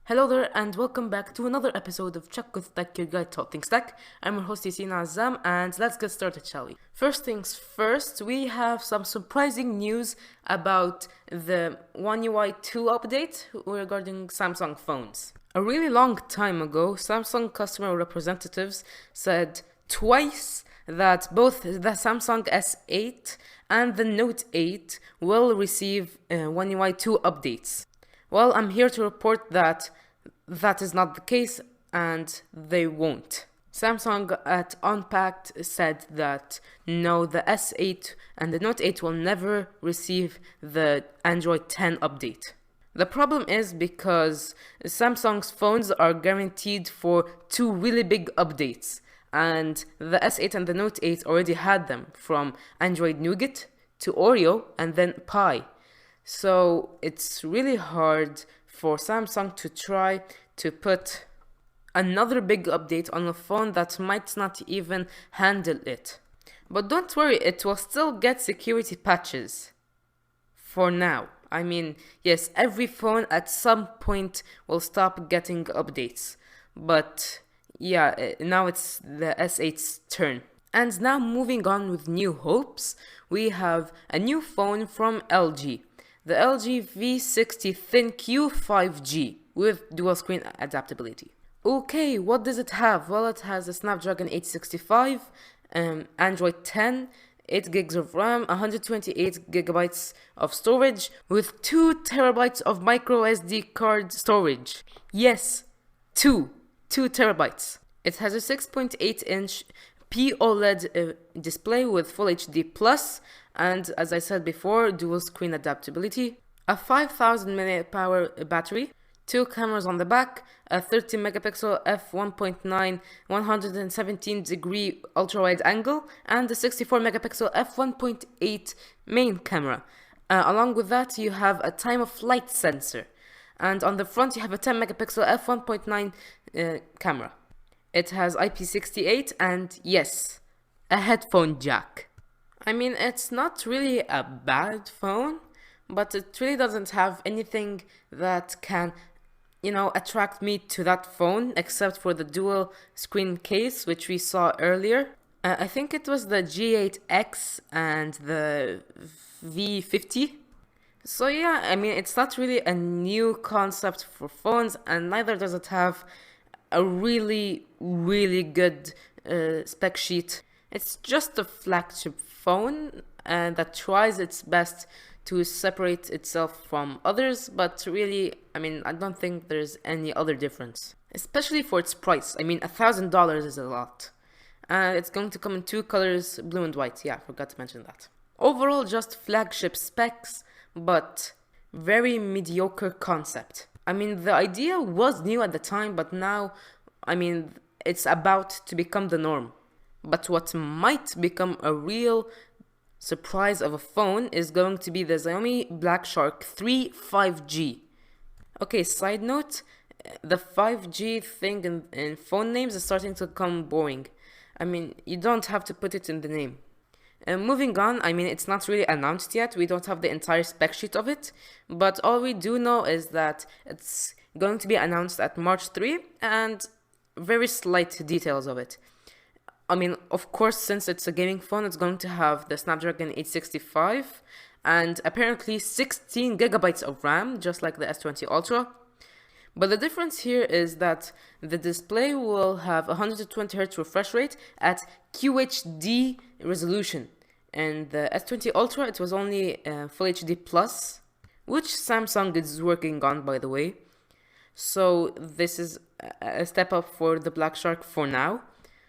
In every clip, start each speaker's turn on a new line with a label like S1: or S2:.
S1: Hello there and welcome back to another episode of Check with Tech, your guide to all things tech. I'm your host Yaseen Azzam and let's get started, shall we? First things first, we have some surprising news about the One UI 2 update regarding Samsung phones. A really long time ago, Samsung customer representatives said twice that both the Samsung S8 and the Note 8 will receive One UI 2 updates. Well, I'm here to report that that is not the case and they won't. Samsung at Unpacked said that no, the S8 and the Note 8 will never receive the Android 10 update. The problem is because Samsung's phones are guaranteed for two really big updates, and the S8 and the Note 8 already had them, from Android Nougat to Oreo and then Pie. So it's really hard for Samsung to try to put another big update on a phone that might not even handle it. But don't worry, it will still get security patches. For now. I mean, yes, every phone at some point will stop getting updates. But yeah, now it's the S8's turn. And now moving on with new hopes, we have a new phone from LG. The LG V60 ThinQ 5G with dual screen adaptability. Okay, what does it have? Well, it has a Snapdragon 865, Android 10, 8 gigs of RAM, 128 gigabytes of storage with 2 terabytes of micro SD card storage. Yes, 2 terabytes. It has a 6.8-inch POLED display with Full HD Plus, and as I said before, dual screen adaptability, a 5000 mAh battery, 2 cameras on the back, a 30 megapixel f1.9 117 degree ultra wide angle, and a 64 megapixel f1.8 main camera. Along with that, you have a time of flight sensor, and on the front you have a 10 megapixel f1.9 camera. It has IP68 and yes, a headphone jack. I mean, it's not really a bad phone, but it really doesn't have anything that can, attract me to that phone except for the dual screen case, which we saw earlier. I think it was the G8X and the V50. So yeah, I mean, it's not really a new concept for phones, and neither does it have a really, really good spec sheet. It's just a flagship phone that tries its best to separate itself from others, but really, I mean, I don't think there's any other difference. Especially for its price. I mean, $1,000 is a lot. And it's going to come in 2 colors, blue and white. Yeah, I forgot to mention that. Overall, just flagship specs, but very mediocre concept. I mean, the idea was new at the time, but now, I mean, it's about to become the norm. But what might become a real surprise of a phone is going to be the Xiaomi Black Shark 3 5G. Okay, side note, the 5G thing in phone names is starting to become boring. I mean, you don't have to put it in the name. Moving on, I mean, it's not really announced yet. We don't have the entire spec sheet of it. But all we do know is that it's going to be announced at March 3 and very slight details of it. I mean, of course, since it's a gaming phone, it's going to have the Snapdragon 865 and apparently 16 gigabytes of RAM, just like the S20 Ultra. But the difference here is that the display will have 120Hz refresh rate at QHD resolution. And the S20 Ultra, it was only Full HD Plus, which Samsung is working on, by the way. So this is a step up for the Black Shark for now.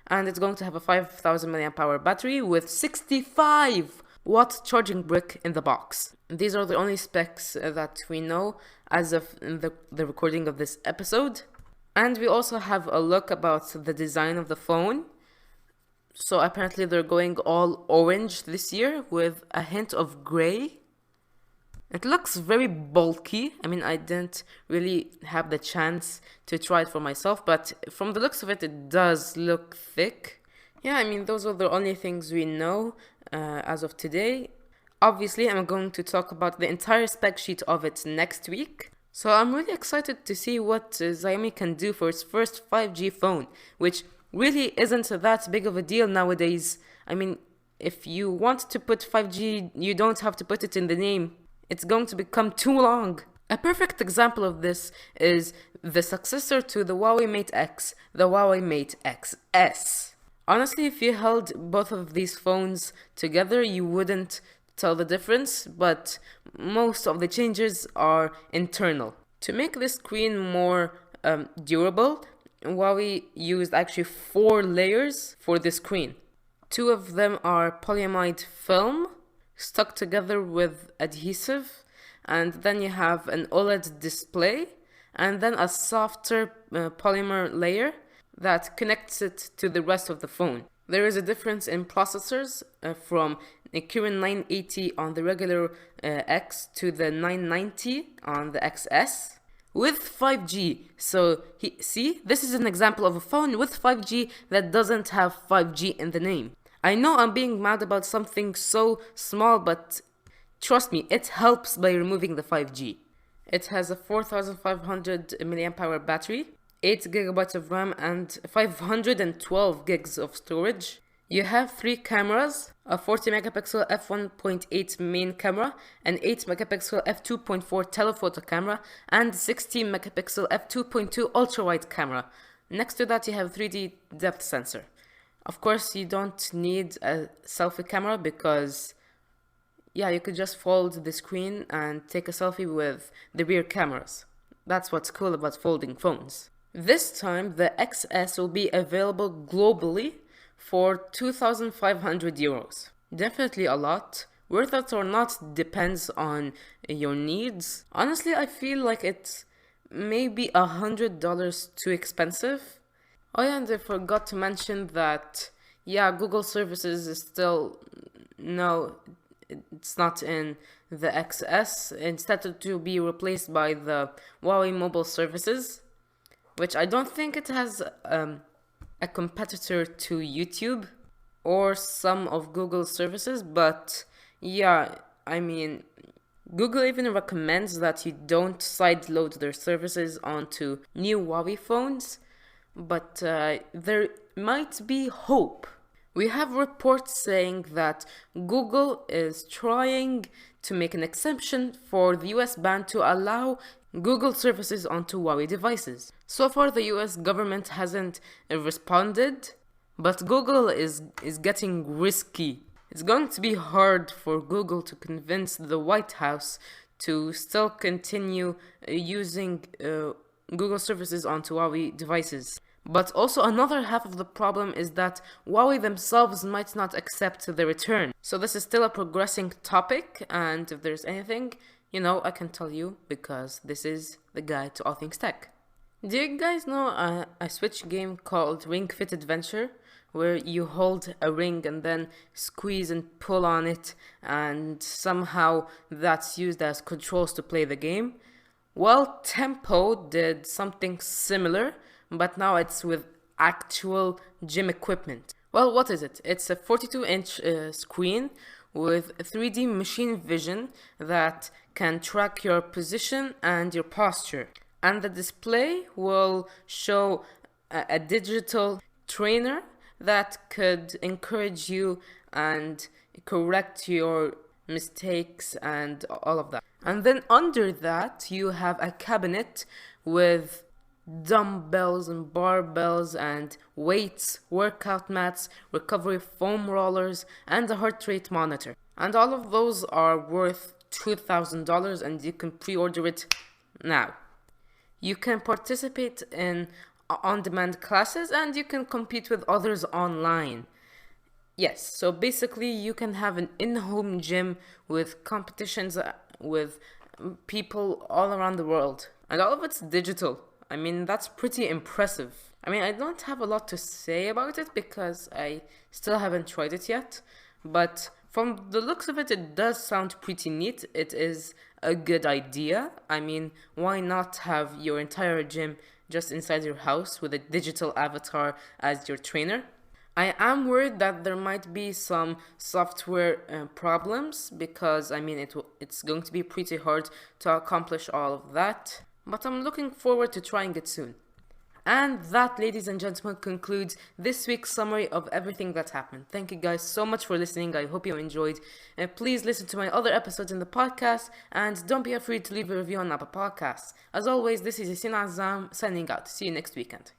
S1: And it's going to have a 5000 mAh battery with 65-watt charging brick in the box. These are the only specs that we know as of the recording of this episode. And we also have a look about the design of the phone. So apparently they're going all orange this year with a hint of gray. It looks very bulky. I mean, I didn't really have the chance to try it for myself, but from the looks of it, it does look thick. Yeah, I mean, those are the only things we know as of today. Obviously, I'm going to talk about the entire spec sheet of it next week. So I'm really excited to see what Xiaomi can do for its first 5G phone, which really isn't that big of a deal nowadays. I mean, if you want to put 5G, you don't have to put it in the name. It's going to become too long. A perfect example of this is the successor to the Huawei Mate X, the Huawei Mate XS. Honestly, if you held both of these phones together, you wouldn't tell the difference, but most of the changes are internal. To make the screen more durable, Huawei used actually 4 layers for the screen. 2 of them are polyamide film stuck together with adhesive, and then you have an OLED display, and then a softer polymer layer that connects it to the rest of the phone. There is a difference in processors from the Kirin 980 on the regular X to the 990 on the XS with 5G. So see, this is an example of a phone with 5G that doesn't have 5G in the name. I know I'm being mad about something so small, but trust me, it helps by removing the 5G. It has a 4500 mAh battery, 8 GB of RAM and 512 gigs of storage. You have 3 cameras, a 40 megapixel f1.8 main camera, an 8 megapixel f2.4 telephoto camera, and 16 megapixel f2.2 ultra wide camera. Next to that you have 3D depth sensor. Of course you don't need a selfie camera because you could just fold the screen and take a selfie with the rear cameras. That's what's cool about folding phones. This time the XS will be available globally for 2,500 euros. Definitely a lot. Worth it or not depends on your needs. Honestly, I feel like it's maybe $100 too expensive. Oh yeah, and I forgot to mention that, Google services is still, no, it's not in the XS. Instead to be replaced by the Huawei mobile services, which I don't think it has a competitor to YouTube or some of Google's services, but I mean, Google even recommends that you don't sideload their services onto new Huawei phones, but there might be hope. We have reports saying that Google is trying to make an exception for the US ban to allow Google services onto Huawei devices. So far the US government hasn't responded, but Google is getting risky. It's going to be hard for Google to convince the White House to still continue using Google services onto Huawei devices. But also another half of the problem is that Huawei themselves might not accept the return. So this is still a progressing topic, and if there's anything, I can tell you because this is the guide to all things tech. Do you guys know a Switch game called Ring Fit Adventure, where you hold a ring and then squeeze and pull on it, and somehow that's used as controls to play the game? Well, Tempo did something similar, but now it's with actual gym equipment. Well, what is it? It's a 42-inch screen with 3D machine vision that can track your position and your posture. And the display will show a digital trainer that could encourage you and correct your mistakes and all of that. And then under that, you have a cabinet with dumbbells and barbells and weights, workout mats, recovery foam rollers, and a heart rate monitor. And all of those are worth $2,000, and you can pre-order it now. You can participate in on-demand classes, and you can compete with others online. Yes, so basically you can have an in-home gym with competitions with people all around the world. And all of it's digital. I mean, that's pretty impressive. I mean, I don't have a lot to say about it because I still haven't tried it yet. But from the looks of it, it does sound pretty neat. It is a good idea. I mean, why not have your entire gym just inside your house with a digital avatar as your trainer? I am worried that there might be some software problems because it's going to be pretty hard to accomplish all of that, but I'm looking forward to trying it soon. And that, ladies and gentlemen, concludes this week's summary of everything that happened. Thank you guys so much for listening. I hope you enjoyed. Please listen to my other episodes in the podcast, and don't be afraid to leave a review on Apple Podcasts. As always, this is Yaseen Azzam signing out. See you next weekend.